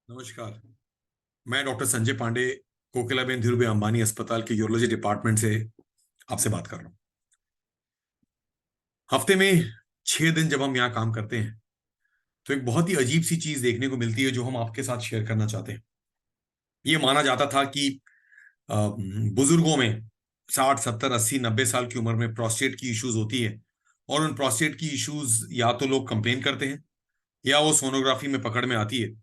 नमस्कार। मैं डॉक्टर संजय पांडे, कोकिलाबेन धीरूभाई अंबानी अस्पताल के यूरोलॉजी डिपार्टमेंट से आपसे बात कर रहा हूँ। हफ्ते में 6 दिन जब हम यहाँ काम करते हैं तो एक बहुत ही अजीब सी चीज देखने को मिलती है जो हम आपके साथ शेयर करना चाहते हैं। ये माना जाता था कि बुजुर्गों में 60, 70, 80, 90 साल की उम्र में प्रोस्टेट की इश्यूज होती है और उन प्रोस्टेट की इश्यूज या तो लोग कंप्लेन करते हैं या वो सोनोग्राफी में पकड़ में आती है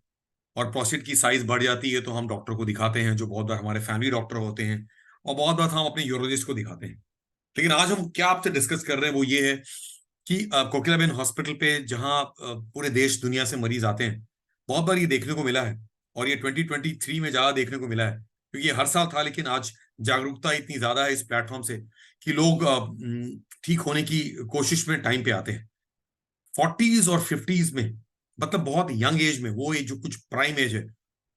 और प्रोस्टेट की साइज बढ़ जाती है तो हम डॉक्टर को दिखाते हैं, जो बहुत बार हमारे फैमिली डॉक्टर होते हैं, और बहुत बार हम अपने यूरोलॉजिस्ट को दिखाते हैं। लेकिन आज हम क्या आपसे डिस्कस कर रहे हैं वो ये है कि कोकिलाबेन हॉस्पिटल पे जहां पूरे देश दुनिया से मरीज आते हैं, बहुत बार ये देखने को मिला है और ये 2023 में ज्यादा देखने को मिला है, क्योंकि ये हर साल था लेकिन आज जागरूकता इतनी ज्यादा है इस प्लेटफॉर्म से कि लोग ठीक होने की कोशिश में टाइम पे आते हैं। 40s और 50s में, मतलब बहुत यंग एज में, वो एज जो कुछ प्राइम एज है,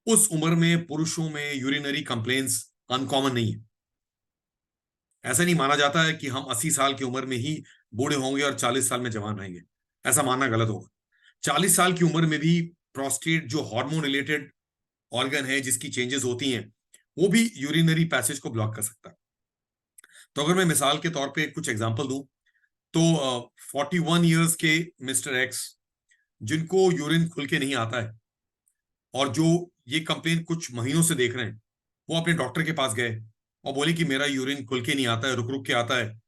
उस उम्र में पुरुषों में यूरिनरी कंप्लेंट्स अनकॉमन नहीं है। ऐसा नहीं माना जाता है कि हम 80 साल की उम्र में ही बूढ़े होंगे और 40 साल में जवान रहेंगे। ऐसा मानना गलत होगा। 40 साल की उम्र में भी प्रोस्टेट जो हार्मोन रिलेटेड ऑर्गन है, जिसकी चेंजेस होती हैं, वो भी यूरिनरी पैसेज को ब्लॉक कर सकता है। तो अगर मैं मिसाल के तौर पे कुछ एग्जांपल दूं तो 41 ईयर्स के मिस्टर एक्स, जिनको यूरिन खुल के नहीं आता है और जो ये कंप्लेन कुछ महीनों से देख रहे हैं, वो अपने डॉक्टर के पास गए और बोले कि मेरा यूरिन खुल के नहीं आता है, रुक रुक के आता है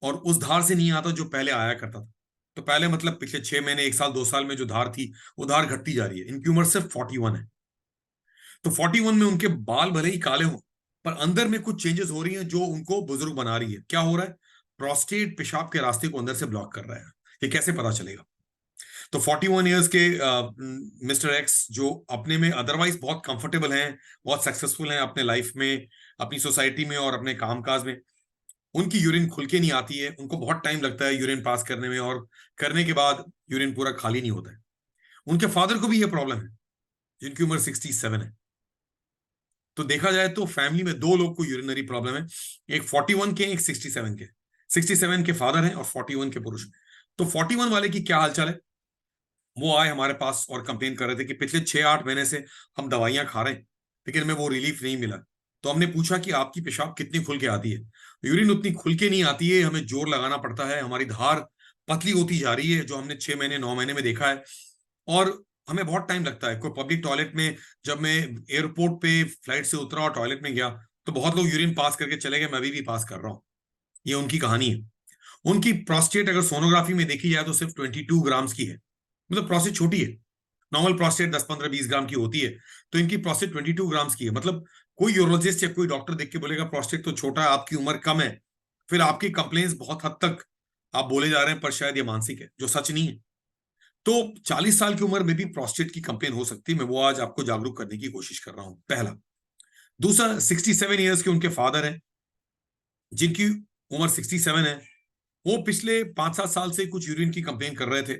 और उस धार से नहीं आता जो पहले आया करता था। तो पहले मतलब पिछले 6 महीने, 1 साल, 2 साल में जो धार थी वो धार घटती जा रही है। इनकी उम्र सिर्फ 41 है। तो 41 में उनके बाल भले ही काले हों, पर अंदर में कुछ चेंजेस हो रही हैं जो उनको बुजुर्ग बना रही है। क्या हो रहा है? प्रोस्टेट पेशाब के रास्ते को अंदर से ब्लॉक कर रहा है। ये कैसे पता चलेगा? तो 41 ईयर्स के मिस्टर एक्स, जो अपने में अदरवाइज बहुत कंफर्टेबल हैं, बहुत सक्सेसफुल हैं अपने लाइफ में, अपनी सोसाइटी में और अपने कामकाज में, उनकी यूरिन खुल के नहीं आती है। उनको बहुत टाइम लगता है यूरिन पास करने में और करने के बाद यूरिन पूरा खाली नहीं होता है। उनके फादर को भी ये प्रॉब्लम है, जिनकी उम्र 67 है। तो देखा जाए तो फैमिली में दो लोग को यूरिनरी प्रॉब्लम है, एक 41 के, एक 67 के। 67 के फादर हैं और 41 के पुरुष। तो 41 वाले की क्या हालचाल है? वो आए हमारे पास और कंप्लेन कर रहे थे कि पिछले 6-8 महीने से हम दवाइयां खा रहे हैं लेकिन हमें वो रिलीफ नहीं मिला। तो हमने पूछा कि आपकी पेशाब कितनी खुल के आती है? यूरिन उतनी खुल के नहीं आती है, हमें जोर लगाना पड़ता है, हमारी धार पतली होती जा रही है, जो हमने 6 महीने 9 महीने में देखा है। और हमें बहुत टाइम लगता है। कोई पब्लिक टॉयलेट में, जब मैं एयरपोर्ट पे फ्लाइट से उतरा और टॉयलेट में गया तो बहुत लोग यूरिन पास करके चले गए, मैं अभी भी पास कर रहा हूँ। ये उनकी कहानी है। उनकी प्रोस्टेट अगर सोनोग्राफी में देखी जाए तो सिर्फ 22 ग्राम्स की है। मतलब प्रोस्टेट छोटी है। नॉर्मल प्रोस्टेट 10-15-20 ग्राम की होती है, तो इनकी प्रोस्टेट 22 ग्राम्स की है। मतलब कोई यूरोलॉजिस्ट या कोई डॉक्टर देख के बोलेगा प्रोस्टेट तो छोटा है, आपकी उम्र कम है, फिर आपकी कंप्लेंट्स बहुत हद तक आप बोले जा रहे हैं पर शायद ये मानसिक है, जो सच नहीं है। तो 40 साल की उम्र में भी प्रोस्टेट की कंप्लेन हो सकती है। मैं वो आज आपको जागरूक करने की कोशिश कर रहा हूं, पहला। दूसरा, 67 ईयर्स के उनके फादर हैं, जिनकी उम्र 67 है। वो पिछले 5-7 साल से कुछ यूरिन की कंप्लेन कर रहे थे।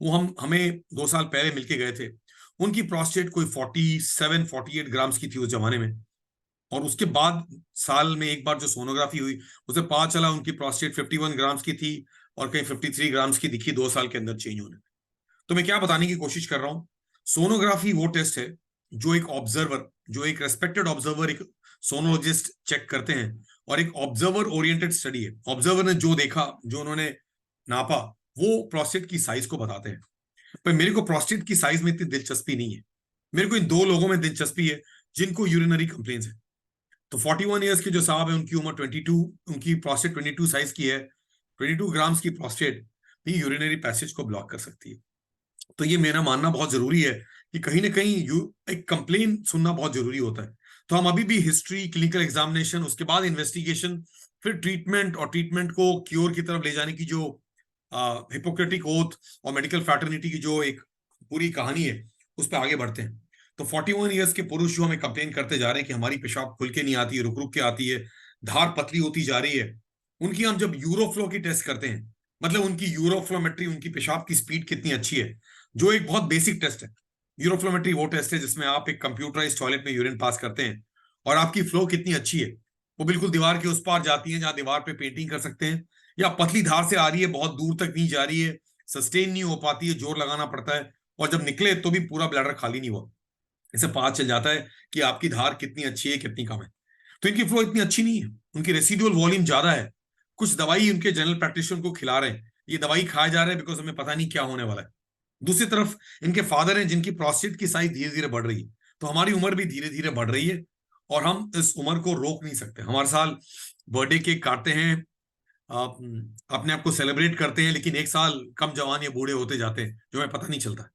वो हमें 2 साल पहले मिलके गए थे। उनकी प्रोस्टेट कोई 47-48 ग्राम्स की थी उस जमाने में। और उसके बाद साल में एक बार जो सोनोग्राफी हुई, उसे पता चला उनकी प्रोस्टेट 51 ग्राम्स की थी और कहीं 53 ग्राम्स की दिखी 2 साल के अंदर चेंज होने। तो मैं क्या बताने की कोशिश कर रहा हूं, सोनोग्राफी वो टेस्ट है जो एक ऑब्जर्वर, जो एक रेस्पेक्टेड ऑब्जर्वर, एक सोनोलॉजिस्ट चेक करते हैं, और एक ऑब्जर्वर ओरिएंटेड स्टडी है। ऑब्जर्वर ने जो देखा, जो उन्होंने नापा, वो प्रोस्टेट की साइज को बताते हैं। पर मेरे को प्रोस्टेट की साइज में इतनी दिलचस्पी नहीं है। मेरे को इन दो लोगों में दिलचस्पी है जिनको यूरिनरी कंप्लेन्स है। तो 41 ईयर्स के जो साहब है, उनकी उम्र 22, उनकी प्रोस्टेट 22 साइज की है। 22 ग्राम्स की प्रोस्टेट भी यूरिनरी पैसेज को ब्लॉक कर सकती है। तो ये मेरा मानना बहुत जरूरी है कि कहीं ना कहीं एक कंप्लेन सुनना बहुत जरूरी होता है। तो हम अभी भी हिस्ट्री, क्लिनिकल एग्जामिनेशन, उसके बाद इन्वेस्टिगेशन, फिर ट्रीटमेंट, और ट्रीटमेंट को क्योर की तरफ ले जाने की जो हिपोक्रेटिक ओथ और मेडिकल फ्रैटर्निटी की जो एक पूरी कहानी है, उस पर आगे बढ़ते हैं। तो 41 ईयर्स के पुरुष जो हमें कंप्लेन करते जा रहे हैं कि हमारी पेशाब खुल के नहीं आती है, रुक रुक के आती है, धार पतली होती जा रही है, उनकी हम जब यूरोफ्लो की टेस्ट करते हैं, मतलब उनकी यूरोफ्लोमेट्री, उनकी पेशाब की स्पीड कितनी अच्छी है, जो एक बहुत बेसिक टेस्ट है। यूरोफ्लोमेट्री वो टेस्ट है जिसमें आप एक कंप्यूटराइज टॉयलेट में यूरिन पास करते हैं और आपकी फ्लो कितनी अच्छी है, वो बिल्कुल दीवार के उस पार जाती है जहां दीवार पे पेंटिंग कर सकते हैं, या पतली धार से आ रही है, बहुत दूर तक नहीं जा रही है, सस्टेन नहीं हो पाती है, जोर लगाना पड़ता है, और जब निकले तो भी पूरा ब्लैडर खाली नहीं हुआ। इससे पता चल जाता है कि आपकी धार कितनी अच्छी है, कितनी कम है। तो इनकी फ्लो इतनी अच्छी नहीं है, उनकी रेसिडुअल वॉल्यूम ज्यादा है। कुछ दवाई उनके जनरल प्रैक्टिशनर को खिला रहे हैं, ये दवाई खाए जा रहे हैं बिकॉज हमें पता नहीं क्या होने वाला है। दूसरी तरफ इनके फादर हैं जिनकी प्रोस्टेट की साइज धीरे धीरे बढ़ रही है, तो हमारी उम्र भी धीरे धीरे बढ़ रही है और हम इस उम्र को रोक नहीं सकते। हमारे साल बर्थडे केक काटते हैं, आप अपने आप को सेलिब्रेट करते हैं, लेकिन एक साल कम जवान या बूढ़े होते जाते हैं जो हमें पता नहीं चलता।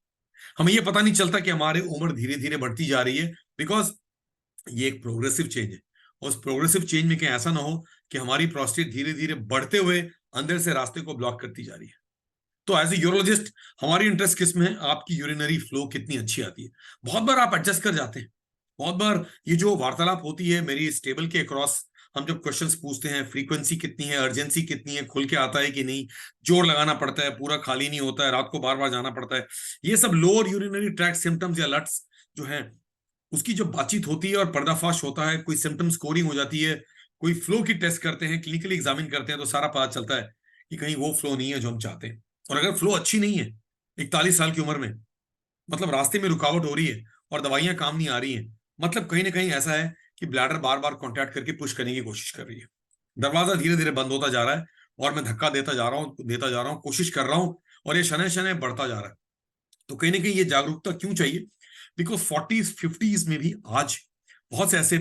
हमें ये पता नहीं चलता कि हमारी उम्र धीरे धीरे बढ़ती जा रही है, बिकॉज ये एक प्रोग्रेसिव चेंज है। और उस प्रोग्रेसिव चेंज में कहीं ऐसा ना हो कि हमारी प्रोस्टेट धीरे धीरे बढ़ते हुए अंदर से रास्ते को ब्लॉक करती जा रही है। तो एज ए यूरोलॉजिस्ट हमारी इंटरेस्ट किस में है, आपकी यूरिनरी फ्लो कितनी अच्छी आती है। बहुत बार आप एडजस्ट कर जाते हैं, बहुत बार ये जो वार्तालाप होती है मेरी इस टेबल के अक्रॉस, हम जब क्वेश्चंस पूछते हैं, फ्रीक्वेंसी कितनी है, अर्जेंसी कितनी है, खुल के आता है कि नहीं, जोर लगाना पड़ता है, पूरा खाली नहीं होता है, रात को बार बार जाना पड़ता है, ये सब लोअर यूरिनरी ट्रैक्ट सिम्टम्स या लट्स जो हैं, उसकी जब बातचीत होती है और पर्दाफाश होता है, कोई सिम्टम स्कोरिंग हो जाती है, कोई फ्लो की टेस्ट करते हैं, क्लिनिकली एग्जामिन करते हैं, तो सारा पता चलता है कि कहीं वो फ्लो नहीं है जो हम चाहते हैं। और अगर फ्लो अच्छी नहीं है 41 साल की उम्र में, मतलब रास्ते में रुकावट हो रही है और दवाइयां काम नहीं आ रही हैं, मतलब कहीं ना कहीं ऐसा है कि ब्लैडर बार बार कॉन्टैक्ट करके पुश करने की कोशिश कर रही है, दरवाजा धीरे धीरे बंद होता जा रहा है और मैं धक्का देता जा रहा हूँ, कोशिश कर रहा हूँ, और ये शनय शनय बढ़ता जा रहा है। तो कहीं ना कहीं ये जागरूकता क्यों चाहिए, बिकॉज 40s 50s में भी आज बहुत से ऐसे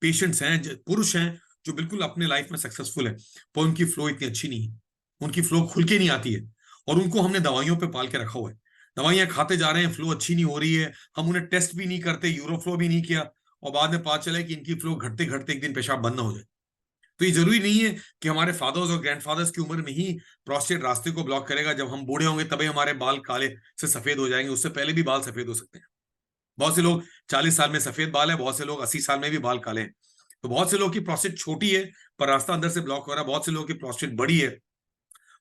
पेशेंट्स हैं, पुरुष हैं, जो बिल्कुल अपने लाइफ में सक्सेसफुल है, पर उनकी फ्लो इतनी अच्छी नहीं है, उनकी फ्लो खुल के नहीं आती है, और उनको हमने दवाइयों पे पाल के रखा हुआ है। दवाइयां खाते जा रहे हैं, फ्लो अच्छी नहीं हो रही है, हम उन्हें टेस्ट भी नहीं करते, यूरोफ्लो भी नहीं किया, और बाद में पता चला कि इनकी फ्लो घटते घटते एक दिन पेशाब बंद ना हो जाए। तो ये जरूरी नहीं है कि हमारे फादर्स और ग्रैंडफादर्स की उम्र में ही प्रोस्टेट रास्ते को ब्लॉक करेगा, जब हम बूढ़े होंगे तभी हमारे बाल काले से सफेद हो जाएंगे, उससे पहले भी बाल सफेद हो सकते हैं। बहुत से लोग 40 साल में सफेद बाल है, बहुत से लोग 80 साल में भी बाल काले हैं। तो बहुत से लोग की प्रोस्टेट छोटी है पर रास्ता अंदर से ब्लॉक हो रहा है, बहुत से लोग की प्रोस्टेट बड़ी है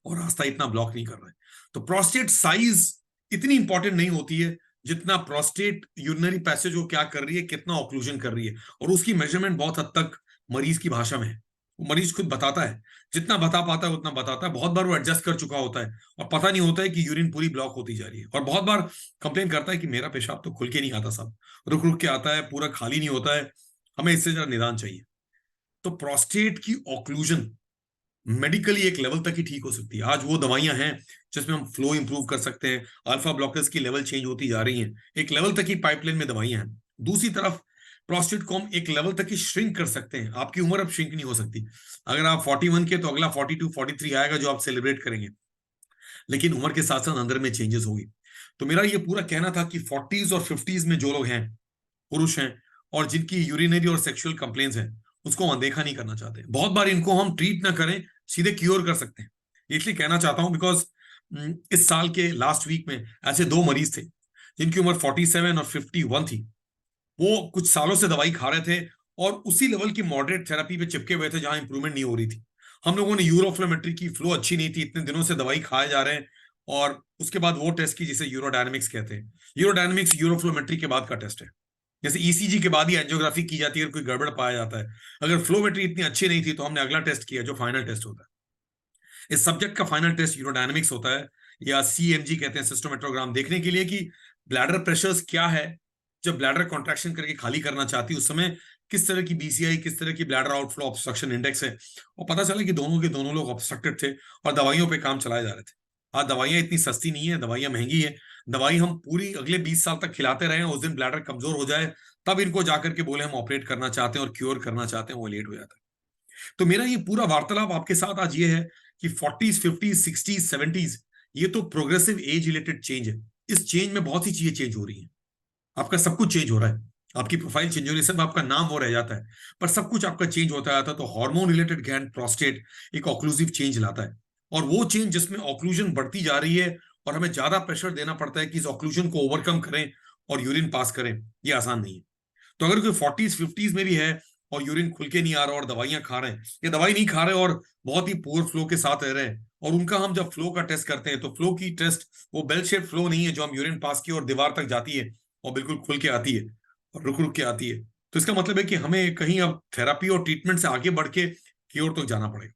और रास्ता इतना ब्लॉक नहीं कर रहा है। तो प्रोस्टेट साइज इतनी इंपॉर्टेंट नहीं होती है जितना प्रोस्टेट यूरिनरी पैसेज वो क्या कर रही है, कितना ऑक्लूजन कर रही है, और उसकी मेजरमेंट बहुत हद तक मरीज की भाषा में है। वो मरीज खुद बताता है, जितना बता पाता है उतना बताता है। बहुत बार वो एडजस्ट कर चुका होता है और पता नहीं होता है कि यूरिन पूरी ब्लॉक होती जा रही है, और बहुत बार कंप्लेन करता है कि मेरा पेशाब तो खुल के नहीं आता साहब, रुक रुक के आता है, पूरा खाली नहीं होता है, हमें इससे जरा निदान चाहिए। तो प्रोस्टेट की ऑक्लूजन मेडिकली एक लेवल तक ही ठीक हो सकती है। आज वो दवाइयां हैं जिसमें हम फ्लो इंप्रूव कर सकते हैं, अल्फा ब्लॉकर्स की लेवल चेंज होती जा रही हैं, एक लेवल तक ही पाइपलाइन में दवाइयां हैं। दूसरी तरफ प्रोस्टेट को हम एक लेवल तक ही श्रिंक कर सकते हैं। आपकी उम्र अब श्रिंक नहीं हो सकती, अगर आप 41 के तो अगला 42 43 आएगा जो आप सेलिब्रेट करेंगे, लेकिन उम्र के साथ साथ अंदर में चेंजेस होगी। तो मेरा ये पूरा कहना था कि 40s और 50s में जो लोग हैं, पुरुष हैं, और जिनकी यूरिनरी और सेक्सुअल कंप्लेंट्स हैं, उसको हम अनदेखा नहीं करना चाहते। बहुत बार इनको हम ट्रीट ना करें, सीधे क्योर कर सकते हैं। इसलिए कहना चाहता हूं बिकॉज इस साल के लास्ट वीक में ऐसे दो मरीज थे जिनकी उम्र 47 और 51 थी। वो कुछ सालों से दवाई खा रहे थे और उसी लेवल की मॉडरेट थेरेपी पे चिपके हुए थे जहां इंप्रूवमेंट नहीं हो रही थी। हम लोगों ने यूरोफ्लोमेट्री की, फ्लो अच्छी नहीं थी, इतने दिनों से दवाई खाए जा रहे हैं, और उसके बाद वो टेस्ट की जिसे यूरोडायनेमिक्स कहते हैं। यूरोडायनेमिक्स यूरोफ्लोमेट्री के बाद का टेस्ट है, जैसे ईसीजी के बाद ही एंजियोग्राफी की जाती है और कोई गड़बड़ पाया जाता है। अगर फ्लोमेट्री इतनी अच्छी नहीं थी तो हमने अगला टेस्ट किया जो फाइनल टेस्ट होता है। इस सब्जेक्ट का फाइनल टेस्ट यूरोडायनेमिक्स होता है, या सीएमजी कहते हैं, सिस्टोमेट्रोग्राम, देखने के लिए कि ब्लैडर प्रेशर्स क्या है जब ब्लैडर कॉन्ट्रैक्शन करके खाली करना चाहती है उस समय, किस तरह की बीसीआई, किस तरह की ब्लैडर आउटफ्लो ऑब्स्ट्रक्शन इंडेक्स है। और पता चला कि दोनों के दोनों लोग ऑब्स्ट्रक्टेड थे और दवाइयों पे काम चलाए जा रहे थे। आज दवाइयां इतनी सस्ती नहीं है, दवाइयां महंगी है। दवाई हम पूरी अगले 20 साल तक खिलाते रहे, उस दिन ब्लैडर कमजोर हो जाए तब इनको जाकर के बोले हम ऑपरेट करना चाहते हैं और क्योर करना चाहते हैं, वो लेट हो जाता है। तो मेरा ये पूरा वार्तालाप आपके साथ आज ये है कि 40s 50s 60s 70s ये तो प्रोग्रेसिव एज रिलेटेड चेंज है। इस चेंज में बहुत सी चीजें चेंज हो रही हैं, आपका सब कुछ चेंज हो रहा है, आपकी प्रोफाइल चेंज हो रही है, सिर्फ आपका नाम वो रह जाता है, पर सब कुछ आपका चेंज होता जाता है। तो हार्मोन रिलेटेड ग्लैंड प्रोस्टेट एक ऑक्लूसिव चेंज लाता है, और वो चेंज जिसमें ऑक्लूजन बढ़ती जा रही है और हमें ज्यादा प्रेशर देना पड़ता है कि इस ऑक्लूजन को ओवरकम करें और यूरिन पास करें, ये आसान नहीं है। तो अगर कोई 40s 50s में भी है और यूरिन खुल के नहीं आ रहा और दवाइयां खा रहे हैं, या दवाई नहीं खा रहे और बहुत ही पुअर फ्लो के साथ रह रहे हैं, और उनका हम जब फ्लो का टेस्ट करते हैं तो फ्लो की टेस्ट वो बेल शेप फ्लो नहीं है जो हम यूरिन पास की और दीवार तक जाती है और बिल्कुल खुल के आती है और रुक रुक के आती है। तो इसका मतलब है कि हमें कहीं अब थेरापी और ट्रीटमेंट से आगे बढ़ के क्योर तक जाना पड़ेगा।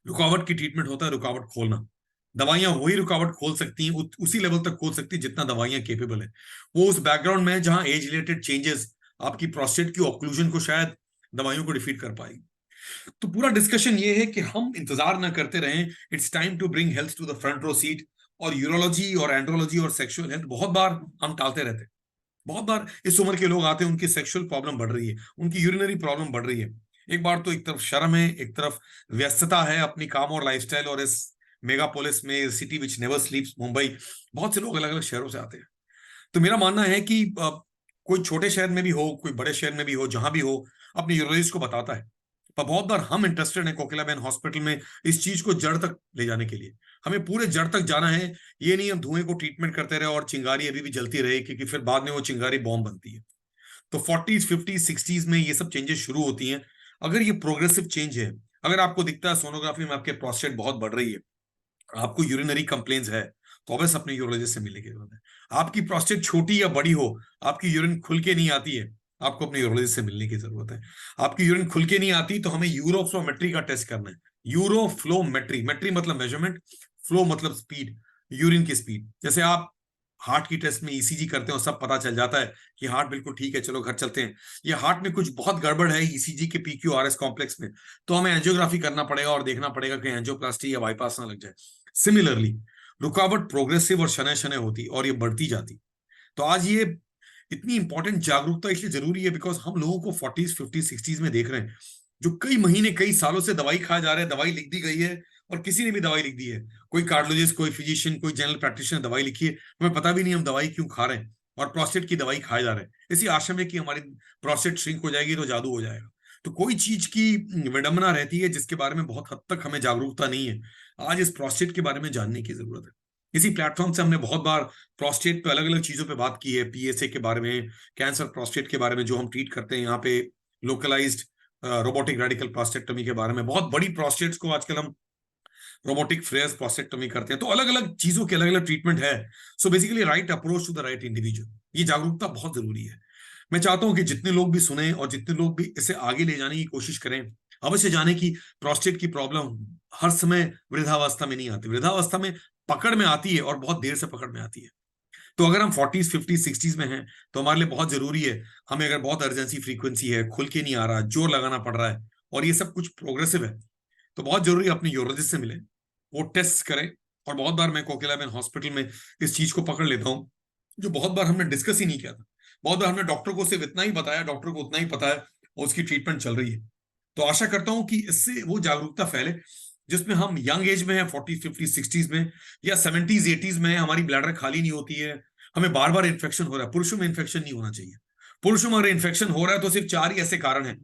रुकावट की ट्रीटमेंट होता है रुकावट खोलना, दवाइयां वही रुकावट खोल सकती हैं, उसी लेवल तक खोल सकती है जितना दवाइयां केपेबल है। वो उस बैकग्राउंड में जहां एज रिलेटेड चेंजेस आपकी प्रोस्टेट की ऑक्लूजन को शायद दवाइयों को डिफीट कर पाएगी। तो पूरा डिस्कशन ये है कि हम इंतजार ना करते रहें, it's time to bring health to the front row seat. और यूरोलॉजी और एंड्रोलॉजी और सेक्सुअल हेल्थ बहुत बार हम टालते रहते हैं। बहुत बार इस उम्र के लोग आते हैं, उनकी सेक्सुअल प्रॉब्लम बढ़ रही है, उनकी यूरिनरी प्रॉब्लम बढ़ रही है। एक बार तो एक तरफ शर्म है, एक तरफ व्यस्तता है अपनी काम और लाइफस्टाइल, और इस मेगापोलिस में, सिटी विच नेवर स्लीप्स, मुंबई, बहुत से लोग अलग अलग शहरों से आते हैं। तो मेरा मानना है कि कोई छोटे शहर में भी हो, कोई बड़े शहर में भी हो, जहां भी हो, अपने यूरोलॉजिस्ट को बताता है। पर बहुत बार हम इंटरेस्टेड हैं कोकिलाबेन हॉस्पिटल में इस चीज को जड़ तक ले जाने के लिए। हमें पूरे जड़ तक जाना है। ये नहीं हम धुएं को ट्रीटमेंट करते रहे और चिंगारी अभी भी जलती रहे, क्योंकि फिर बाद में वो चिंगारी बॉम्ब बनती है। तो 40s 50s 60s में ये सब चेंजेस शुरू होती हैं। अगर ये प्रोग्रेसिव चेंज है, अगर आपको दिखता है सोनोग्राफी में आपके प्रोस्टेट बहुत बढ़ रही है, आपको यूरिनरी कंप्लेन्स है, तो ऑब्वियस अपने यूरोलॉजिस्ट से मिलने की जरूरत है। आपकी प्रोस्टेट छोटी या बड़ी हो, आपकी यूरिन खुल के नहीं आती है, आपको अपने यूरोलॉजिस्ट से मिलने की जरूरत है। आपकी यूरिन खुल के नहीं आती तो हमें यूरोफ्लोमेट्री का टेस्ट करना है। यूरोफ्लोमेट्री, मेट्री मतलब मेजरमेंट, फ्लो मतलब स्पीड, यूरिन की स्पीड। जैसे आप हार्ट की टेस्ट में ईसीजी करते हो, सब पता चल जाता है कि हार्ट बिल्कुल ठीक है, चलो घर चलते हैं। ये हार्ट में कुछ बहुत गड़बड़ है ईसीजी के पीक्यूआरएस कॉम्प्लेक्स में, तो हमें एंजियोग्राफी करना पड़ेगा और देखना पड़ेगा कि एंजियोप्लास्टी या बाईपास ना लग जाए। सिमिलरली रुकावट प्रोग्रेसिव और शनै शनै होती और ये बढ़ती जाती। तो आज ये इतनी इंपॉर्टेंट जागरूकता इसलिए जरूरी है बिकॉज हम लोगों को 40s 50s 60s में देख रहे हैं, जो कई महीने कई सालों से दवाई खाए जा रहे हैं, दवाई लिख दी गई है, और किसी ने भी दवाई लिख दी है, कोई कार्डियोलॉजिस्ट, कोई फिजिशियन, कोई जनरल प्रैक्टिशनर दवाई लिखी है, हमें पता भी नहीं हम दवाई क्यों खा रहे हैं, और प्रोस्टेट की दवाई खाए जा रहे हैं इसी आशा में कि हमारी प्रोस्टेट श्रिंक हो जाएगी तो जादू हो जाएगा। तो कोई चीज की विडंबना रहती है जिसके बारे में बहुत हद तक हमें जागरूकता नहीं है। आज इस प्रोस्टेट के बारे में जानने की जरूरत है। इसी प्लेटफॉर्म से हमने बहुत बार प्रोस्टेट पे अलग अलग चीजों पे बात की है, पीएसए के बारे में, कैंसर प्रोस्टेट के बारे में जो हम ट्रीट करते हैं यहाँ पे, लोकलाइज्ड रोबोटिक रेडिकल प्रोस्टेक्टोमी के बारे में, बहुत बड़ी प्रोस्टेट्स को आजकल हम रोबोटिक फ्रेयर्स प्रोस्टेक्टोमी करते हैं। तो अलग अलग चीजों के अलग अलग ट्रीटमेंट है। So basically right approach to the right individual, ये जागरूकता बहुत जरूरी है। मैं चाहता हूं कि जितने लोग भी सुने और जितने लोग भी इसे आगे ले जाने की कोशिश करें, अवश्य जाने की प्रोस्टेट की प्रॉब्लम हर समय वृद्धावस्था में नहीं आती, वृद्धावस्था में पकड़ में आती है और बहुत देर से पकड़ में आती है। तो अगर हम 40s 50s 60s में हैं तो हमारे लिए बहुत जरूरी है, हमें अगर बहुत अर्जेंसी फ्रीक्वेंसी है, खुल के नहीं आ रहा, जोर लगाना पड़ रहा है, और ये सब कुछ प्रोग्रेसिव है, तो बहुत जरूरी है अपने यूरोलॉजिस्ट से मिलें, वो टेस्ट करें। और बहुत बार मैं कोकिलाबेन हॉस्पिटल में इस चीज को पकड़ लेता हूँ जो बहुत बार हमने डिस्कस ही नहीं किया था। बहुत बार हमने डॉक्टर को सिर्फ इतना ही बताया, डॉक्टर को उतना ही पता है और उसकी ट्रीटमेंट चल रही है। तो आशा करता हूं कि इससे वो जागरूकता फैले जिसमें हम यंग एज में है, 40s 50s 60s में या 70s 80s में, हमारी ब्लैडर खाली नहीं होती है, हमें बार बार इन्फेक्शन हो रहा है। पुरुषों में इन्फेक्शन नहीं होना चाहिए। पुरुषों में अगर इन्फेक्शन हो रहा है तो सिर्फ चार ही ऐसे कारण हैं।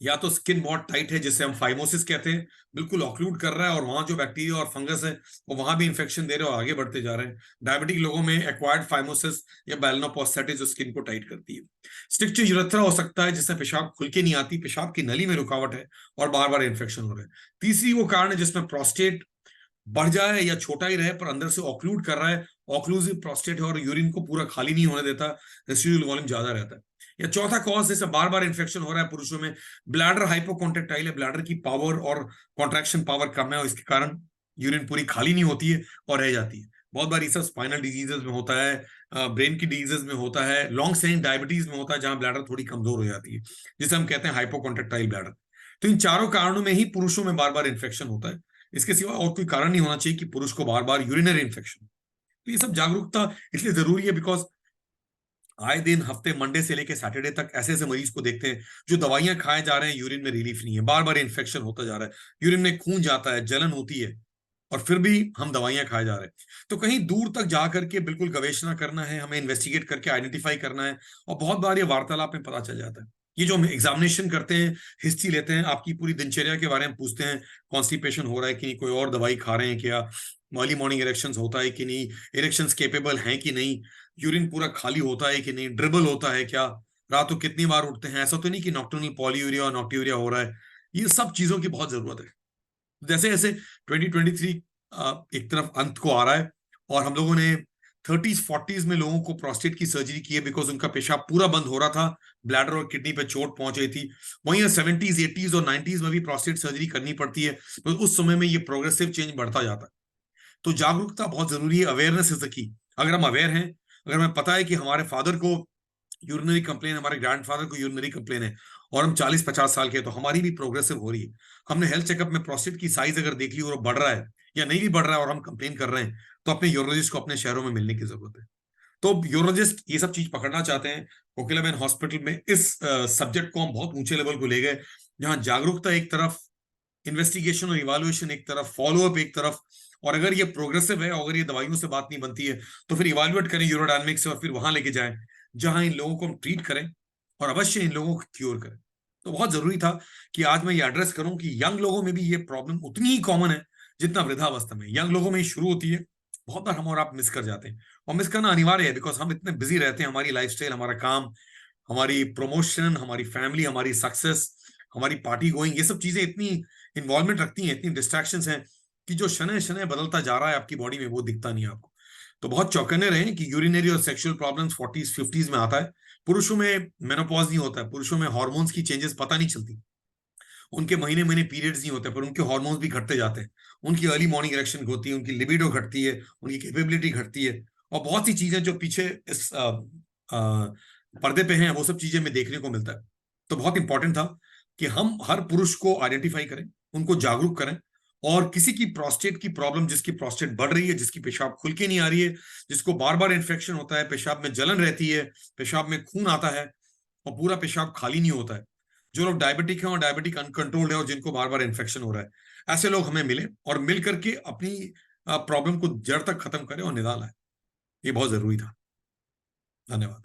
या तो स्किन बहुत टाइट है जिसे हम फाइमोसिस कहते हैं, बिल्कुल ऑक्लूड कर रहा है, और वहां जो बैक्टीरिया और फंगस है वो वहां भी इंफेक्शन दे रहे हैं और आगे बढ़ते जा रहे हैं। डायबिटिक लोगों में एक्वायर्ड फाइमोसिस या बैलनोपोस्टैटिस जो स्किन को टाइट करती है। स्ट्रिक्चर यूरेथ्रा हो सकता है जिससे पेशाब खुल के नहीं आती, पेशाब की नली में रुकावट है और बार बार इन्फेक्शन हो रहा है। तीसरी वो कारण है जिसमें प्रोस्टेट बढ़ जाए या छोटा ही रहे पर अंदर से ऑक्लूड कर रहा है, ऑक्लूसिव प्रोस्टेट है और यूरिन को पूरा खाली नहीं होने देता, रेसिडुअल वॉल्यूम ज्यादा रहता है। या चौथा कॉज जैसे बार बार इन्फेक्शन हो रहा है पुरुषों में, ब्लैडर हाइपोकॉन्ट्रेक्टाइल है, ब्लैडर की पावर और कॉन्ट्रैक्शन पावर कम है और इसके कारण यूरिन पूरी खाली नहीं होती है और रह जाती है। बहुत बार ये सब स्पाइनल डिजीजेस में होता है, ब्रेन की डिजीजेस में होता है, लॉन्ग स्टैंडिंग डायबिटीज में होता है जहां ब्लैडर थोड़ी कमजोर हो जाती है, जिसे हम कहते हैं हाइपोकॉन्ट्रेक्टाइल ब्लैडर। तो इन चारों कारणों में ही पुरुषों में बार बार इन्फेक्शन होता है। इसके सिवा और कोई कारण नहीं होना चाहिए कि पुरुष को बार बार यूरिनरी इन्फेक्शन। तो ये सब जागरूकता इसलिए जरूरी है बिकॉज आए दिन हफ्ते मंडे से लेके सैटरडे तक ऐसे ऐसे मरीज को देखते हैं जो दवाइयां खाए जा रहे हैं, यूरिन में रिलीफ नहीं है, बार बार इन्फेक्शन होता जा रहा है, यूरिन में खून जाता है, जलन होती है, और फिर भी हम दवाइयां खाए जा रहे हैं। तो कहीं दूर तक जा करके बिल्कुल गवेषणा करना है, हमें इन्वेस्टिगेट करके आइडेंटिफाई करना है। और बहुत बार ये वार्तालाप में पता चल जाता है। ये जो हम एग्जामिनेशन करते हैं, हिस्ट्री लेते हैं, आपकी पूरी दिनचर्या के बारे में पूछते हैं, कॉन्स्टिपेशन हो रहा है कि नहीं, कोई और दवाई खा रहे हैं क्या, अर्ली मॉर्निंग इरेक्शंस होता है कि नहीं, इरेक्शंस केपेबल हैं कि नहीं, यूरिन पूरा खाली होता है कि नहीं, ड्रिबल होता है क्या, रात को कितनी बार उठते हैं, ऐसा तो नहीं कि नॉक्टर्नल पॉलीयूरिया और नॉक्ट्यूरिया हो रहा है। ये सब चीजों की बहुत जरूरत है। जैसे जैसे 2023 एक तरफ अंत को आ रहा है और हम लोगों ने 30s 40s में लोगों को प्रोस्टेट की सर्जरी की है बिकॉज उनका पेशाब पूरा बंद हो रहा था, ब्लैडर और किडनी पे चोट पहुंच रही थी। वहीं 70s 80s और 90s में भी प्रोस्टेट सर्जरी करनी पड़ती है, तो उस समय में ये प्रोग्रेसिव चेंज बढ़ता जाता है। तो जागरूकता बहुत जरूरी है, अवेयरनेस इज द की। अगर हम अवेयर हैं, अगर हमें पता है कि हमारे फादर को यूरिनरी कंप्लेन, हमारे ग्रैंडफादर को यूरिनरी कंप्लेन है, और हम 40-50 साल के हैं, तो हमारी भी प्रोग्रेसिव हो रही है। हमने हेल्थ चेकअप में प्रोस्टेट की साइज अगर देख ली और वो बढ़ रहा है या नहीं भी बढ़ रहा है और हम कंप्लेन कर रहे हैं, तो अपने यूरोलॉजिस्ट को अपने शहरों में मिलने की जरूरत है। तो यूरोलॉजिस्ट ये सब चीज पकड़ना चाहते हैं। कोकिलाबेन हॉस्पिटल में इस सब्जेक्ट को हम बहुत ऊंचे लेवल को ले गए, जहां जागरूकता एक तरफ, इन्वेस्टिगेशन और इवाल्युएशन एक तरफ, फॉलोअप एक तरफ, और अगर ये प्रोग्रेसिव है, अगर ये दवाइयों से बात नहीं बनती है, तो फिर इवाल्युएट करें यूरोडायनेमिक से और फिर वहां लेके जाएं जहां इन लोगों को हम ट्रीट करें और अवश्य इन लोगों को क्योर करें। तो बहुत जरूरी था कि आज मैं ये एड्रेस करूं कि यंग लोगों में भी ये प्रॉब्लम उतनी ही कॉमन है जितना वृद्धावस्था में। यंग लोगों में ही शुरू होती है, बहुत बार हम और आप मिस कर जाते हैं, और मिस करना अनिवार्य है, बिकॉज हम इतने बिजी रहते हैं, हमारी लाइफस्टाइल, हमारा काम, हमारी प्रमोशन, हमारी फैमिली, हमारी सक्सेस, हमारी पार्टी गोइंग, ये सब चीजें इतनी इन्वॉल्वमेंट रखती हैं, इतनी डिस्ट्रैक्शंस हैं कि जो शनय शनय बदलता जा रहा है आपकी बॉडी में वो दिखता नहीं है आपको। तो बहुत चौकन्ने रहें कि यूरिनरी और सेक्सुअल प्रॉब्लम्स 40s 50s में आता है। पुरुषों में मेनोपॉज नहीं होता है, पुरुषों में हार्मोन्स की चेंजेस पता नहीं चलती, उनके महीने महीने पीरियड्स नहीं होते, पर उनके हार्मोन्स भी घटते जाते हैं, उनकी अर्ली मॉर्निंग इरेक्शन होती है, उनकी लिबिडो घटती है, उनकी कैपेबिलिटी घटती है, और बहुत सी चीजें जो पीछे इस पर्दे पे हैं वो सब चीजें में देखने को मिलता है। तो बहुत इंपॉर्टेंट था कि हम हर पुरुष को आइडेंटिफाई करें, उनको जागरूक करें, और किसी की प्रोस्टेट की प्रॉब्लम, जिसकी प्रोस्टेट बढ़ रही है, जिसकी पेशाब खुल के नहीं आ रही है, जिसको बार बार इन्फेक्शन होता है, पेशाब में जलन रहती है, पेशाब में खून आता है और पूरा पेशाब खाली नहीं होता है, जो लोग डायबिटिक हैं और डायबिटिक अनकंट्रोल्ड है और जिनको बार बार इन्फेक्शन हो रहा है, ऐसे लोग हमें मिले और मिल करके अपनी प्रॉब्लम को जड़ तक खत्म करें और निदान लाए। ये बहुत जरूरी था। धन्यवाद।